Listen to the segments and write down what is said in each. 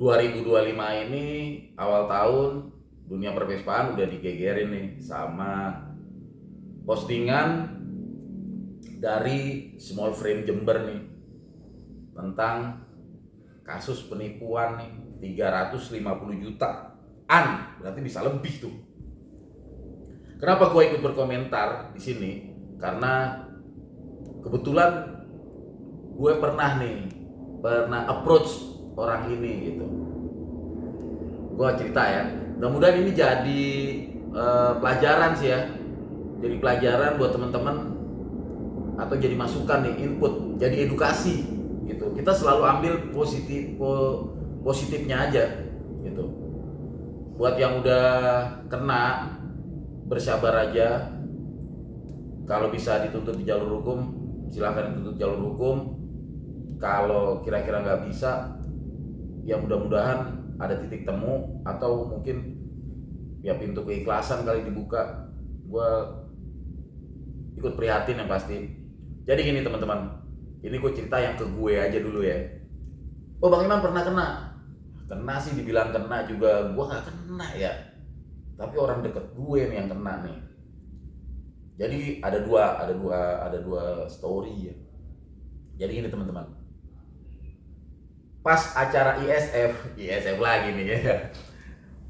2025 ini awal tahun dunia pervespaan udah digegerin nih sama postingan dari Small Frame Jember nih tentang kasus penipuan nih 350 jutaan, berarti bisa lebih tuh. Kenapa gue ikut berkomentar di sini? Karena kebetulan gue pernah approach orang ini gitu. Gue cerita ya, mudah-mudahan ini jadi pelajaran sih ya, jadi pelajaran buat teman-teman atau jadi masukan nih, input, jadi edukasi gitu. Kita selalu ambil positifnya aja gitu. Buat yang udah kena, bersabar aja. Kalau bisa dituntut di jalur hukum, silahkan dituntut jalur hukum. Kalau kira-kira nggak bisa, ya mudah-mudahan ada titik temu atau mungkin ya pintu keikhlasan kali dibuka. Gue ikut prihatin yang pasti. Jadi gini teman-teman, ini gue cerita yang ke gue aja dulu ya. Oh Bang Iman pernah kena? Kena sih, dibilang kena juga, gue nggak kena ya. Tapi orang deket gue nih yang kena nih. Jadi ada dua story ya. Jadi gini teman-teman, pas acara ISF lagi nih ya,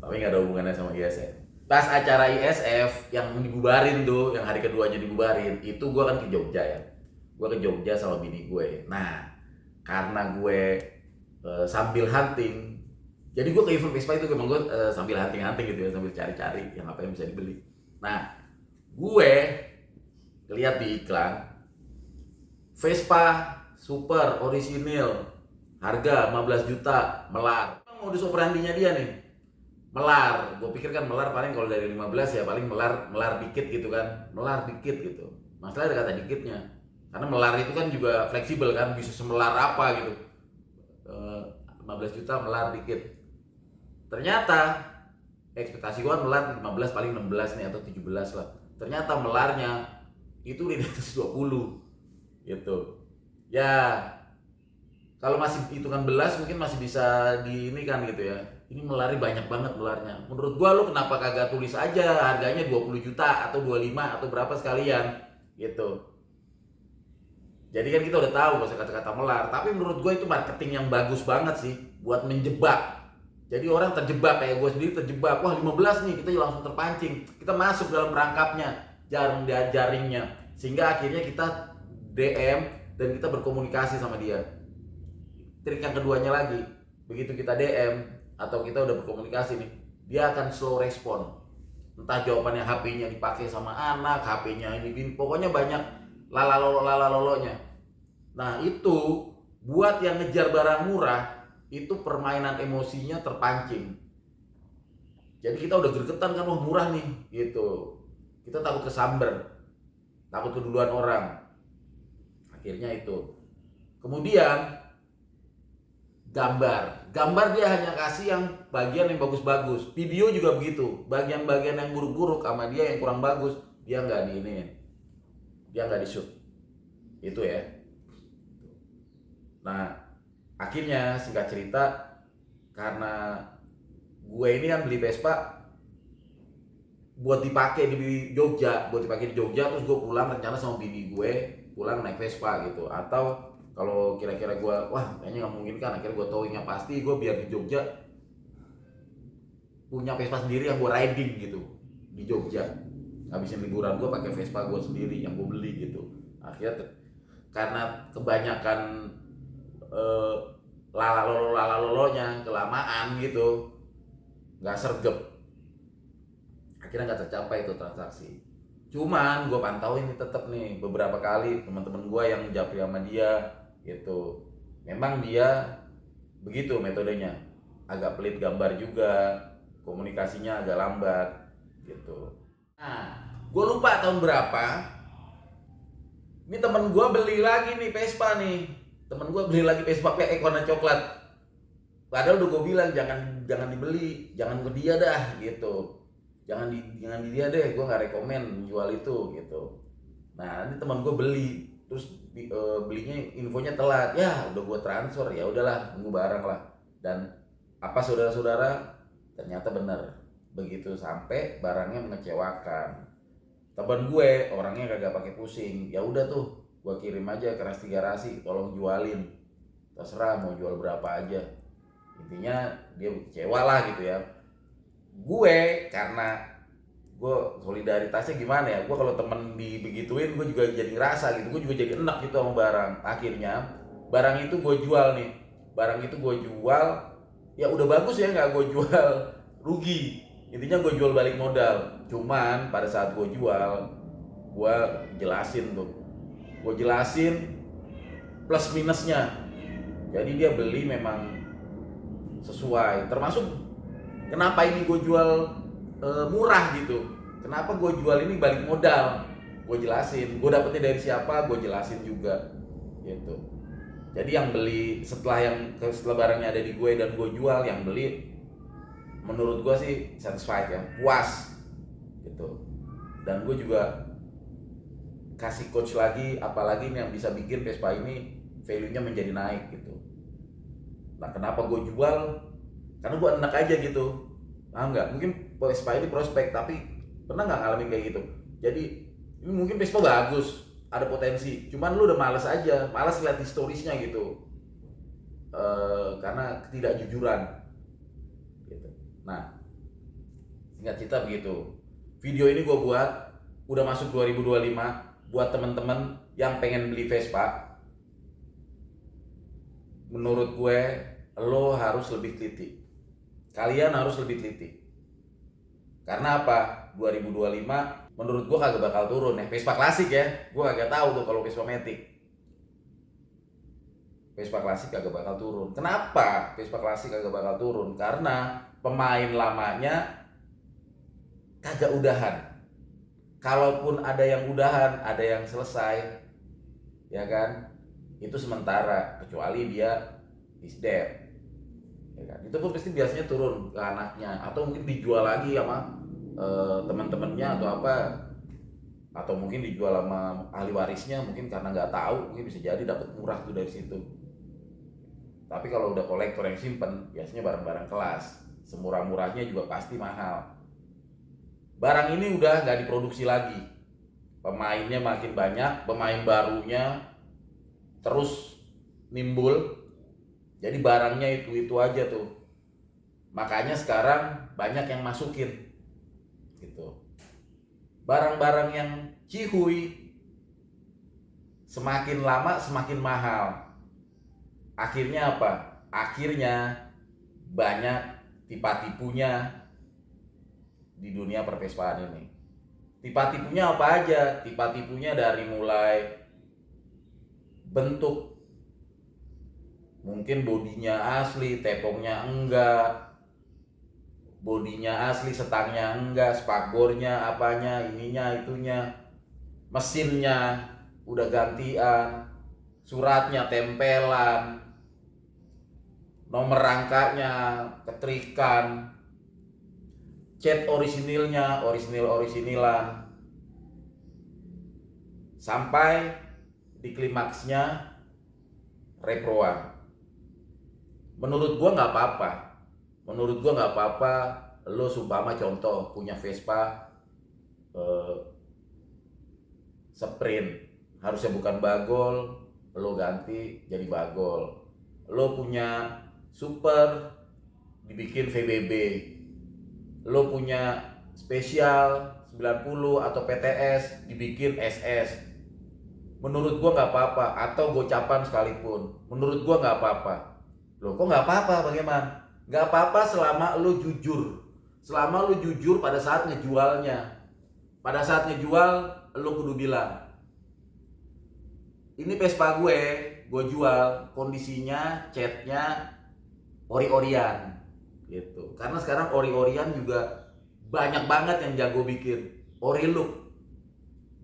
tapi nggak ada hubungannya sama ISF. Pas acara ISF yang dibubarin tuh, yang hari keduanya dibubarin, itu gue kan ke Jogja ya. Gue ke Jogja sama bini gue. Nah, karena gue sambil hunting, jadi gue ke event Vespa itu memang gue sambil hunting gitu ya, sambil cari-cari yang apa yang bisa dibeli. Nah, gue lihat di iklan Vespa Super orisinil harga 15 juta melar. Modus operandinya dia nih melar. Gue pikir kan melar paling kalau dari 15 ya paling melar dikit gitu kan, melar dikit gitu. Masalah ada kata dikitnya, karena melar itu kan juga fleksibel kan, bisa semelar apa gitu. 15 juta melar dikit. Ternyata ekspektasi gue melar 15 paling 16 nih atau 17 lah. Ternyata melarnya itu di atas 20 gitu. Ya kalau masih hitungan belas mungkin masih bisa di ini kan gitu ya. Ini melari banyak banget melarnya. Menurut gua lu kenapa kagak tulis aja harganya 20 juta atau 25 atau berapa sekalian gitu. Jadi kan kita udah tahu gak usah kata-kata melar, tapi menurut gue itu marketing yang bagus banget sih buat menjebak. Jadi orang terjebak, kayak gue sendiri terjebak. Wah 15 nih, kita langsung terpancing. Kita masuk dalam perangkapnya, jaringnya. Sehingga akhirnya kita DM dan kita berkomunikasi sama dia. Trik yang keduanya lagi, begitu kita DM atau kita udah berkomunikasi nih, dia akan slow respon. Entah jawabannya HP-nya dipakai sama anak, HP-nya ini, pokoknya banyak lalalolonya. Nah itu buat yang ngejar barang murah, itu permainan emosinya terpancing. Jadi kita udah gregetan kan, wah murah nih gitu. Kita takut kesamber, takut keduluan orang. Akhirnya itu. Kemudian gambar dia hanya kasih yang bagian yang bagus-bagus. Video juga begitu, bagian-bagian yang buruk-buruk sama dia yang kurang bagus, dia nggak dia nggak di shoot itu ya. Nah akhirnya singkat cerita, karena gue ini kan beli Vespa buat dipakai di Jogja, terus gue pulang rencana sama bini gue pulang naik Vespa gitu. Atau kalau kira-kira gue wah kayaknya nggak mungkin kan, akhirnya gue towingnya pasti gue biar di Jogja punya Vespa sendiri yang gue riding gitu di Jogja. Habisin liburan gue pakai Vespa gue sendiri yang gue beli gitu. Akhirnya karena kebanyakan lalalolonya kelamaan gitu, nggak sergep, akhirnya nggak tercapai itu transaksi. Cuman gue pantauin nih tetep nih beberapa kali teman-teman gue yang japri sama dia gitu, memang dia begitu metodenya, agak pelit gambar juga, komunikasinya agak lambat gitu. Nah gue lupa tahun berapa, ini temen gue beli lagi nih Vespa nih, pakai warna coklat. Padahal udah gue bilang jangan dibeli, jangan ke dia dah gitu, jangan di dia deh, gue nggak rekomen jual itu gitu. Nah ini teman gue beli, terus belinya infonya telat, ya udah gue transfer, ya udahlah nunggu barang lah. Dan Apa saudara-saudara? Ternyata benar. Begitu sampai barangnya mengecewakan. Temen gue orangnya kagak pakai pusing. Ya udah tuh, gue kirim aja ke Rasti Garasi, tolong jualin. Terserah mau jual berapa aja. Intinya dia kecewa lah gitu ya. Gue karena gue solidaritasnya gimana ya, gue kalau temen dibegituin gue juga jadi ngerasa gitu, gue juga jadi enak gitu sama barang. Akhirnya barang itu gue jual nih, barang itu gue jual, ya udah bagus ya, nggak gue jual rugi. Intinya gue jual balik modal. Cuman pada saat gue jual, gue jelasin tuh, gue jelasin plus minusnya. Jadi dia beli memang sesuai, termasuk kenapa ini gue jual murah gitu, kenapa gue jual ini balik modal, gue jelasin, gue dapetnya dari siapa, gue jelasin juga gitu. Jadi yang beli setelah barangnya ada di gue dan gue jual, yang beli menurut gue sih satisfied ya, puas gitu. Dan gue juga kasih coach lagi, apalagi ini yang bisa bikin Vespa ini value-nya menjadi naik gitu. Nah kenapa gue jual, karena gue enak aja gitu. Nah enggak, mungkin Vespa ini prospek, tapi pernah nggak ngalamin kayak gitu? Jadi ini mungkin Vespa bagus, ada potensi, cuman lu udah males aja, males lihat historisnya gitu, karena ketidakjujuran gitu. Nah singkat cerita begitu. Video ini gue buat udah masuk 2025, buat temen-temen yang pengen beli Vespa. Menurut gue lo harus lebih teliti, kalian harus lebih teliti. Karena apa? 2025 menurut gue kagak bakal turun ya. Vespa klasik ya, gue kagak tahu tuh kalau Vespa Matic. Vespa klasik kagak bakal turun. Kenapa Vespa klasik kagak bakal turun? Karena pemain lamanya kagak udahan. Kalaupun ada yang udahan, ada yang selesai, ya kan? Itu sementara, kecuali dia is dead. Ya kan? Itu pun pasti biasanya turun ke anaknya, atau mungkin dijual lagi sama teman-temannya atau apa, atau mungkin dijual sama ahli warisnya, mungkin karena nggak tahu, mungkin bisa jadi dapat murah tuh dari situ. Tapi kalau udah kolektor yang simpen, biasanya barang-barang kelas, semurah-murahnya juga pasti mahal. Barang ini udah nggak diproduksi lagi, pemainnya makin banyak, pemain barunya terus nimbul, jadi barangnya itu aja tuh. Makanya sekarang banyak yang masukin gitu. Barang-barang yang cihuy semakin lama semakin mahal. Akhirnya apa? Akhirnya banyak tipa-tipunya di dunia pervespaan ini. Tipa-tipunya apa aja? Tipa-tipunya dari mulai bentuk, mungkin bodinya asli, tepongnya enggak, bodinya asli, setangnya enggak, spakbornya apanya, ininya itunya, mesinnya udah gantian, suratnya tempelan, nomor rangkanya ketrikan, cat orisinilnya orisinil-orisinelan, sampai di klimaksnya reproan. Menurut gua nggak apa-apa. Menurut gua nggak apa-apa. Lo sumpama contoh punya Vespa sprint, harusnya bukan bagol, lo ganti jadi bagol. Lo punya super, dibikin VBB. Lo punya spesial 90 atau PTS, dibikin SS. Menurut gua nggak apa-apa, atau gocapan sekalipun, menurut gua nggak apa-apa. Loh kok nggak apa-apa? Bagaimana? Nggak apa-apa selama lo jujur, selama lo jujur pada saat ngejualnya. Pada saat ngejual lo kudu bilang, ini Vespa gue jual, kondisinya, catnya ori-orian gitu. Karena sekarang ori-orian juga banyak banget yang jago bikin ori look.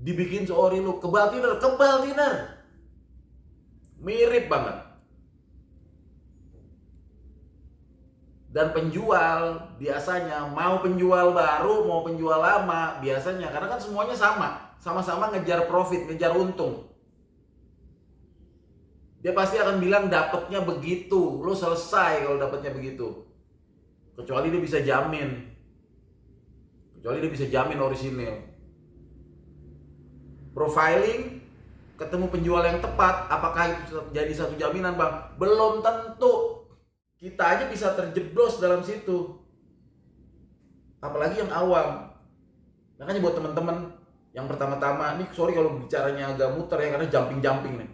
Dibikin seori look, kebal thinner, mirip banget. Dan penjual biasanya mau penjual baru, mau penjual lama, biasanya karena kan semuanya sama-sama ngejar profit, ngejar untung. Dia pasti akan bilang dapatnya begitu, lo selesai kalau dapatnya begitu. kecuali dia bisa jamin orisinil. Profiling, ketemu penjual yang tepat, apakah itu jadi satu jaminan, Bang? Belum tentu. Kita aja bisa terjeblos dalam situ, apalagi yang awam. Makanya buat teman-teman yang pertama-tama, ini sorry kalau bicaranya agak muter ya, karena jumping nih.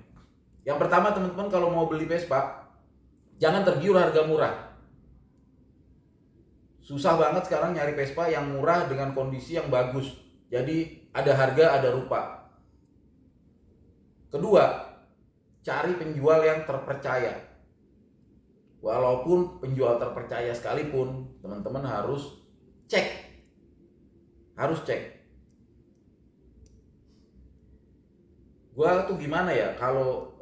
Yang pertama, teman-teman kalau mau beli Vespa, jangan tergiur harga murah. Susah banget sekarang nyari Vespa yang murah dengan kondisi yang bagus. Jadi ada harga, ada rupa. Kedua, cari penjual yang terpercaya. Walaupun penjual terpercaya sekalipun, teman-teman harus cek. Gua tuh gimana ya, kalau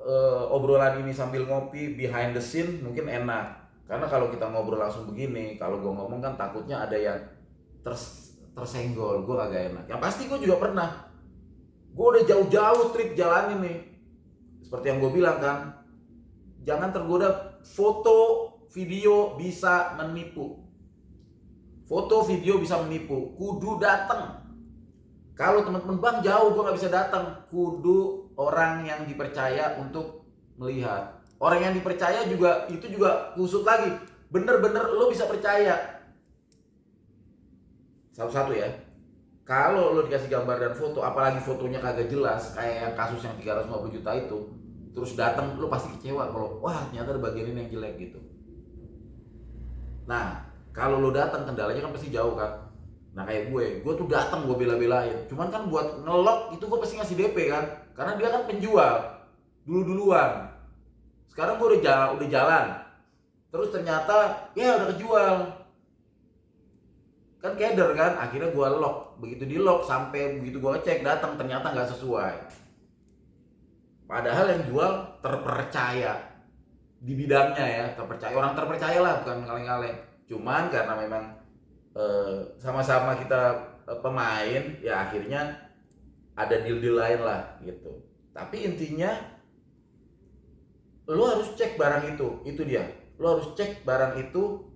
obrolan ini sambil ngopi behind the scene mungkin enak. Karena kalau kita ngobrol langsung begini, kalau gua ngomong kan takutnya ada yang tersenggol, gua kagak enak. Yang pasti gua juga pernah. Gua udah jauh-jauh trip jalan ini. Seperti yang gua bilang kan, jangan tergoda. Foto, video bisa menipu. Kudu datang. Kalau teman-teman, Bang jauh gue nggak bisa datang, kudu orang yang dipercaya untuk melihat. Orang yang dipercaya juga kusut lagi. Bener-bener lo bisa percaya. Satu-satu ya. Kalau lo dikasih gambar dan foto, apalagi fotonya kagak jelas, kayak yang kasus yang 350 juta itu, terus datang, lo pasti kecewa kalau wah ternyata ada bagian ini yang jelek gitu. Nah, kalau lo datang, kendalanya kan pasti jauh kan. Nah kayak gue tuh datang, gue bela-belain. Cuman kan buat ngelok itu gue pasti ngasih DP kan, karena dia kan penjual duluan. Sekarang gue udah jalan, terus ternyata ya udah kejual. Kan keder kan, akhirnya gue lock. Begitu di lock, sampai begitu gue cek datang ternyata nggak sesuai. Padahal yang jual terpercaya di bidangnya ya, orang terpercaya lah, bukan kaleng-kaleng. Cuman karena memang sama-sama kita pemain, ya akhirnya ada deal-deal lain lah gitu. Tapi intinya lo harus cek barang itu dia. Lo harus cek barang itu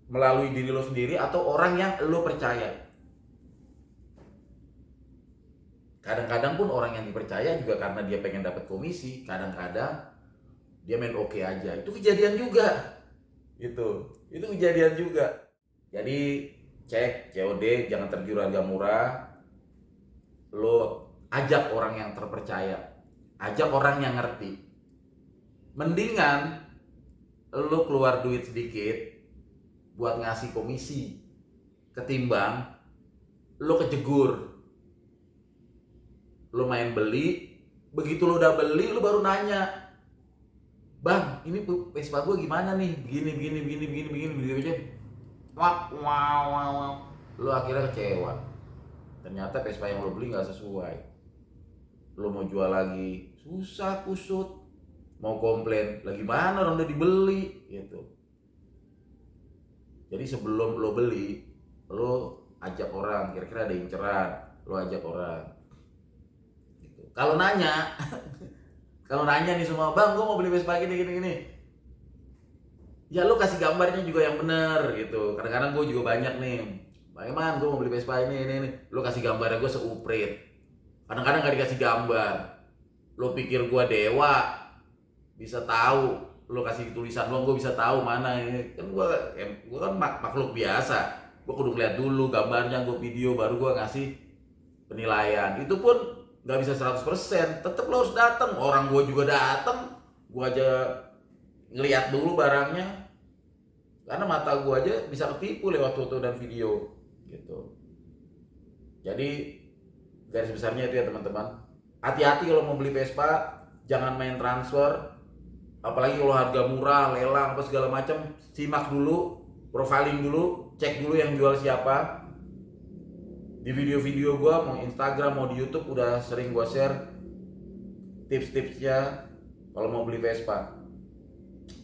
melalui diri lo sendiri atau orang yang lo percaya. Kadang-kadang pun orang yang dipercaya juga karena dia pengen dapat komisi, kadang-kadang dia main oke aja. Itu kejadian juga. Itu kejadian juga. Jadi cek COD, jangan tergiur harga murah. Lo ajak orang yang terpercaya, ajak orang yang ngerti. Mendingan lo keluar duit sedikit buat ngasih komisi ketimbang lo kejegur. Lo main beli, begitu lo udah beli lo baru nanya, Bang ini Vespa gue gimana nih, begini aja. Wow. Lo akhirnya kecewa. Ternyata Vespa yang lo beli gak sesuai. Lo mau jual lagi susah kusut. Mau komplain lagi mana, orang udah dibeli gitu. Jadi sebelum lo beli, lo ajak orang, kira-kira ada inceran, lo ajak orang gitu. Kalau nanya nih semua, Bang gue mau beli Vespa gini, ya lo kasih gambarnya juga yang bener gitu. Kadang-kadang gue juga banyak nih, Bang Eman gue mau beli Vespa ini. Lo kasih gambarnya gue seuprit. Kadang-kadang gak dikasih gambar. Lo pikir gue dewa bisa tahu, lo kasih tulisan lo gue bisa tahu mana ini. Kan gue kan makhluk biasa. Gue kudu ngeliat dulu gambarnya, gue video, baru gue ngasih penilaian. Itu pun gak bisa 100%, tetep lo harus datang. Orang gue juga datang, gue aja ngeliat dulu barangnya, karena mata gue aja bisa ketipu lewat foto dan video gitu. Jadi garis besarnya itu ya teman-teman, hati-hati kalau mau beli Vespa, jangan main transfer. Apalagi kalau harga murah, lelang apa segala macam, simak dulu, profiling dulu, cek dulu yang jual siapa. Di video-video gue, mau Instagram mau di YouTube, udah sering gue share tips-tipsnya kalau mau beli Vespa.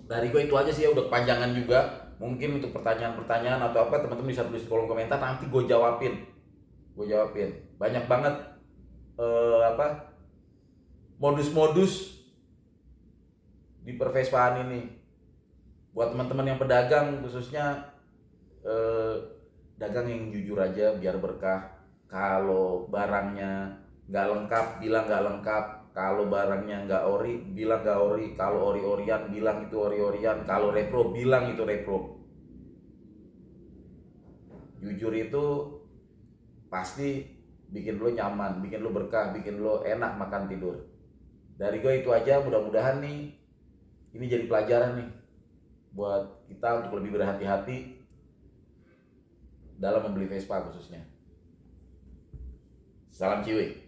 Dari gue itu aja sih ya, udah kepanjangan juga. Mungkin untuk pertanyaan-pertanyaan atau apa, teman-teman bisa tulis di kolom komentar, nanti gue jawabin. Banyak banget modus-modus di pervespaan ini. Buat teman-teman yang pedagang khususnya, eh, dagang yang jujur aja biar berkah. Kalau barangnya nggak lengkap, bilang nggak lengkap. Kalau barangnya nggak ori, bilang nggak ori. Kalau ori-orian, bilang itu ori-orian. Kalau repro, bilang itu repro. Jujur itu pasti bikin lo nyaman, bikin lo berkah, bikin lo enak makan tidur. Dari gue itu aja, mudah-mudahan nih ini jadi pelajaran nih buat kita untuk lebih berhati-hati dalam membeli Vespa khususnya. Salam ciwi.